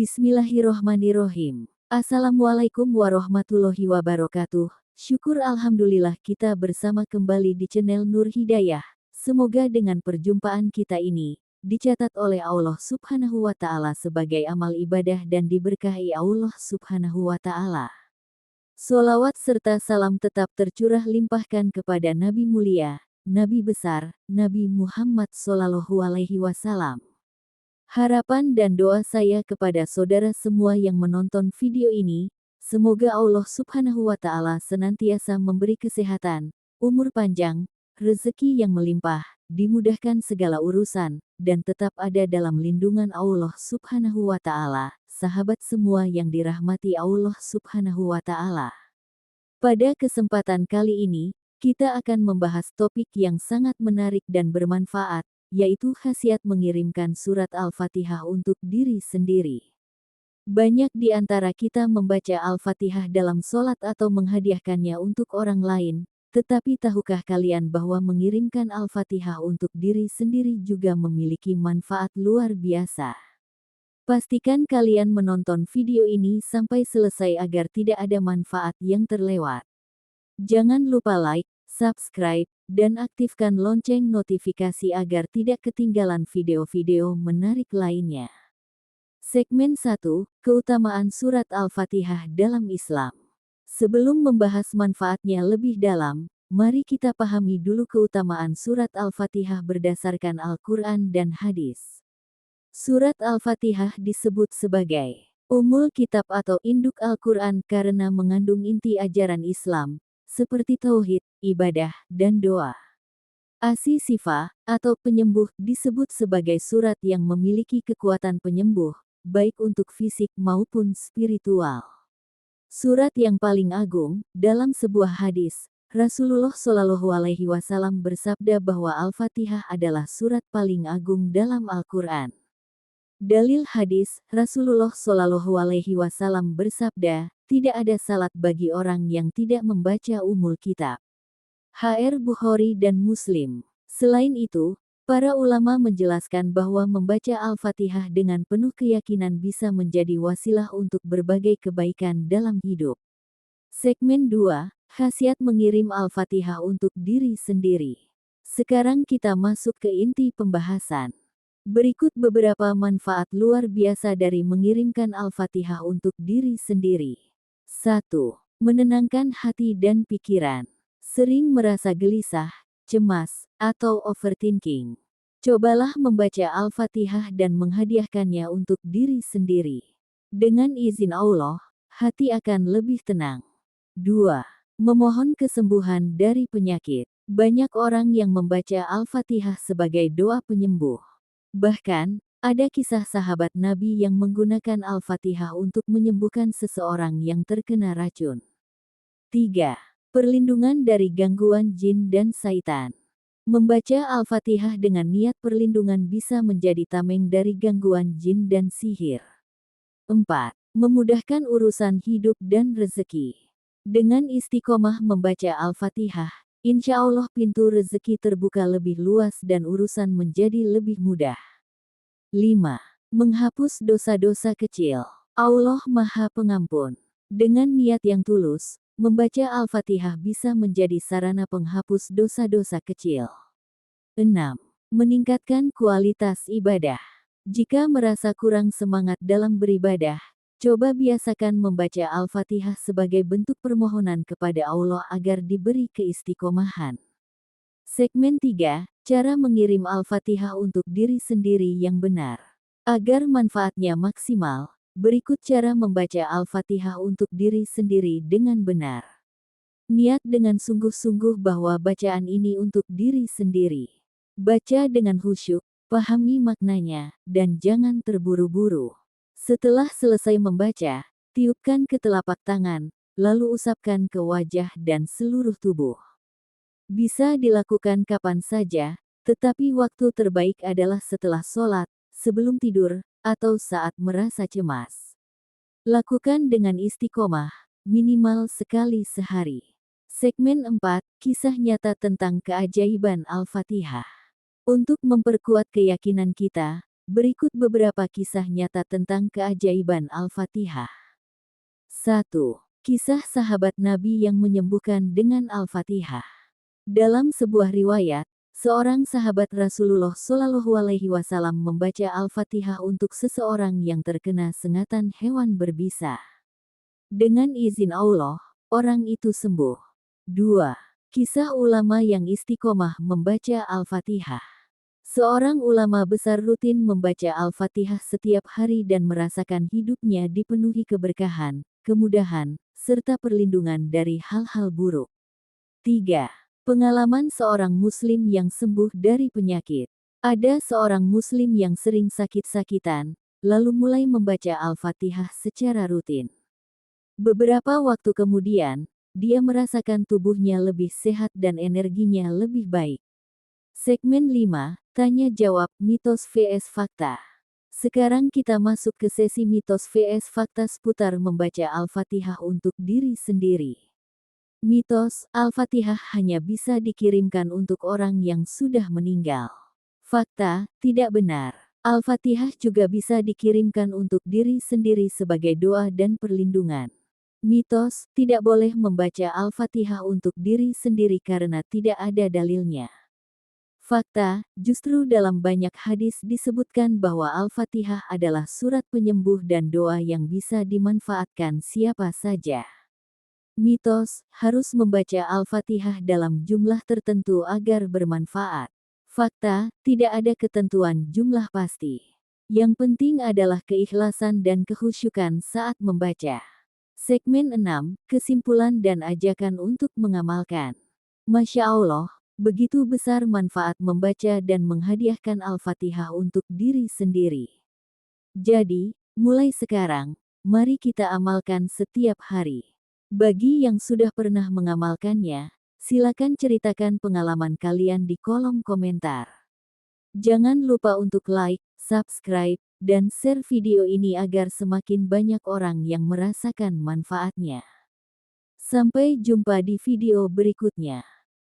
Bismillahirrohmanirrohim. Assalamualaikum warahmatullahi wabarakatuh. Syukur alhamdulillah kita bersama kembali di channel Nur Hidayah. Semoga dengan perjumpaan kita ini dicatat oleh Allah Subhanahu wa Ta'ala sebagai amal ibadah dan diberkahi Allah Subhanahu wa Ta'ala. Sholawat serta salam tetap tercurah limpahkan kepada Nabi mulia, Nabi besar, Nabi Muhammad Shallallahu Alaihi Wasallam. Harapan dan doa saya kepada saudara semua yang menonton video ini, semoga Allah Subhanahu wa Ta'ala senantiasa memberi kesehatan, umur panjang, rezeki yang melimpah, dimudahkan segala urusan, dan tetap ada dalam lindungan Allah Subhanahu wa Ta'ala. Sahabat semua yang dirahmati Allah Subhanahu wa Ta'ala. Pada kesempatan kali ini, kita akan membahas topik yang sangat menarik dan bermanfaat, yaitu khasiat mengirimkan surat Al-Fatihah untuk diri sendiri. Banyak di antara kita membaca Al-Fatihah dalam sholat atau menghadiahkannya untuk orang lain, tetapi tahukah kalian bahwa mengirimkan Al-Fatihah untuk diri sendiri juga memiliki manfaat luar biasa? Pastikan kalian menonton video ini sampai selesai agar tidak ada manfaat yang terlewat. Jangan lupa like, subscribe, dan aktifkan lonceng notifikasi agar tidak ketinggalan video-video menarik lainnya. Segmen 1, Keutamaan Surat Al-Fatihah dalam Islam. Sebelum membahas manfaatnya lebih dalam, mari kita pahami dulu keutamaan Surat Al-Fatihah berdasarkan Al-Quran dan hadis. Surat Al-Fatihah disebut sebagai Ummul Kitab atau induk Al-Quran karena mengandung inti ajaran Islam, seperti tauhid, ibadah, dan doa. As-Sifa, atau penyembuh, disebut sebagai surat yang memiliki kekuatan penyembuh, baik untuk fisik maupun spiritual. Surat yang paling agung, dalam sebuah hadis, Rasulullah Shallallahu Alaihi Wasallam bersabda bahwa Al-Fatihah adalah surat paling agung dalam Al-Quran. Dalil hadis, Rasulullah Shallallahu Alaihi Wasallam bersabda, tidak ada salat bagi orang yang tidak membaca Ummul Kitab. HR Bukhari dan Muslim. Selain itu, para ulama menjelaskan bahwa membaca Al-Fatihah dengan penuh keyakinan bisa menjadi wasilah untuk berbagai kebaikan dalam hidup. Segmen 2, Khasiat mengirim Al-Fatihah untuk diri sendiri. Sekarang kita masuk ke inti pembahasan. Berikut beberapa manfaat luar biasa dari mengirimkan Al-Fatihah untuk diri sendiri. 1. Menenangkan hati dan pikiran. Sering merasa gelisah, cemas, atau overthinking. Cobalah membaca Al-Fatihah dan menghadiahkannya untuk diri sendiri. Dengan izin Allah, hati akan lebih tenang. 2. Memohon kesembuhan dari penyakit. Banyak orang yang membaca Al-Fatihah sebagai doa penyembuh. Bahkan, ada kisah sahabat Nabi yang menggunakan Al-Fatihah untuk menyembuhkan seseorang yang terkena racun. 3. Perlindungan dari gangguan jin dan syaitan. Membaca Al-Fatihah dengan niat perlindungan bisa menjadi tameng dari gangguan jin dan sihir. 4. Memudahkan urusan hidup dan rezeki. Dengan istiqomah membaca Al-Fatihah, insya Allah pintu rezeki terbuka lebih luas dan urusan menjadi lebih mudah. 5. Menghapus dosa-dosa kecil. Allah Maha Pengampun. Dengan niat yang tulus, membaca Al-Fatihah bisa menjadi sarana penghapus dosa-dosa kecil. 6. Meningkatkan kualitas ibadah. Jika merasa kurang semangat dalam beribadah, coba biasakan membaca Al-Fatihah sebagai bentuk permohonan kepada Allah agar diberi keistiqomahan. Segmen 3, Cara mengirim Al-Fatihah untuk diri sendiri yang benar. Agar manfaatnya maksimal, berikut cara membaca Al-Fatihah untuk diri sendiri dengan benar. Niat dengan sungguh-sungguh bahwa bacaan ini untuk diri sendiri. Baca dengan khusyuk, pahami maknanya, dan jangan terburu-buru. Setelah selesai membaca, tiupkan ke telapak tangan, lalu usapkan ke wajah dan seluruh tubuh. Bisa dilakukan kapan saja, tetapi waktu terbaik adalah setelah sholat, sebelum tidur, atau saat merasa cemas. Lakukan dengan istiqomah, minimal sekali sehari. Segmen 4, Kisah nyata tentang keajaiban Al-Fatihah. Untuk memperkuat keyakinan kita, Berikut beberapa kisah nyata tentang keajaiban Al-Fatihah. 1. Kisah sahabat Nabi yang menyembuhkan dengan Al-Fatihah. Dalam sebuah riwayat, seorang sahabat Rasulullah Shallallahu Alaihi Wasallam membaca Al-Fatihah untuk seseorang yang terkena sengatan hewan berbisa. Dengan izin Allah, orang itu sembuh. 2. Kisah ulama yang istiqomah membaca Al-Fatihah. Seorang ulama besar rutin membaca Al-Fatihah setiap hari dan merasakan hidupnya dipenuhi keberkahan, kemudahan, serta perlindungan dari hal-hal buruk. 3. Pengalaman seorang muslim yang sembuh dari penyakit. Ada seorang muslim yang sering sakit-sakitan, lalu mulai membaca Al-Fatihah secara rutin. Beberapa waktu kemudian, dia merasakan tubuhnya lebih sehat dan energinya lebih baik. Segmen 5, Tanya Jawab Mitos vs Fakta. Sekarang kita masuk ke sesi mitos vs fakta seputar membaca Al-Fatihah untuk diri sendiri. Mitos, Al-Fatihah hanya bisa dikirimkan untuk orang yang sudah meninggal. Fakta, tidak benar. Al-Fatihah juga bisa dikirimkan untuk diri sendiri sebagai doa dan perlindungan. Mitos, tidak boleh membaca Al-Fatihah untuk diri sendiri karena tidak ada dalilnya. Fakta, justru dalam banyak hadis disebutkan bahwa Al-Fatihah adalah surat penyembuh dan doa yang bisa dimanfaatkan siapa saja. Mitos, harus membaca Al-Fatihah dalam jumlah tertentu agar bermanfaat. Fakta, tidak ada ketentuan jumlah pasti. Yang penting adalah keikhlasan dan kekhusyukan saat membaca. Segmen 6, Kesimpulan dan ajakan untuk mengamalkan. Masya Allah, begitu besar manfaat membaca dan menghadiahkan Al-Fatihah untuk diri sendiri. Jadi, mulai sekarang, mari kita amalkan setiap hari. Bagi yang sudah pernah mengamalkannya, silakan ceritakan pengalaman kalian di kolom komentar. Jangan lupa untuk like, subscribe, dan share video ini agar semakin banyak orang yang merasakan manfaatnya. Sampai jumpa di video berikutnya.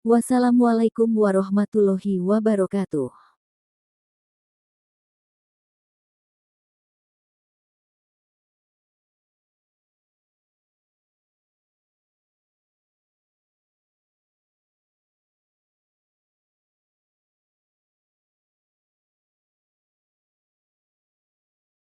Wassalamualaikum warahmatullahi wabarakatuh.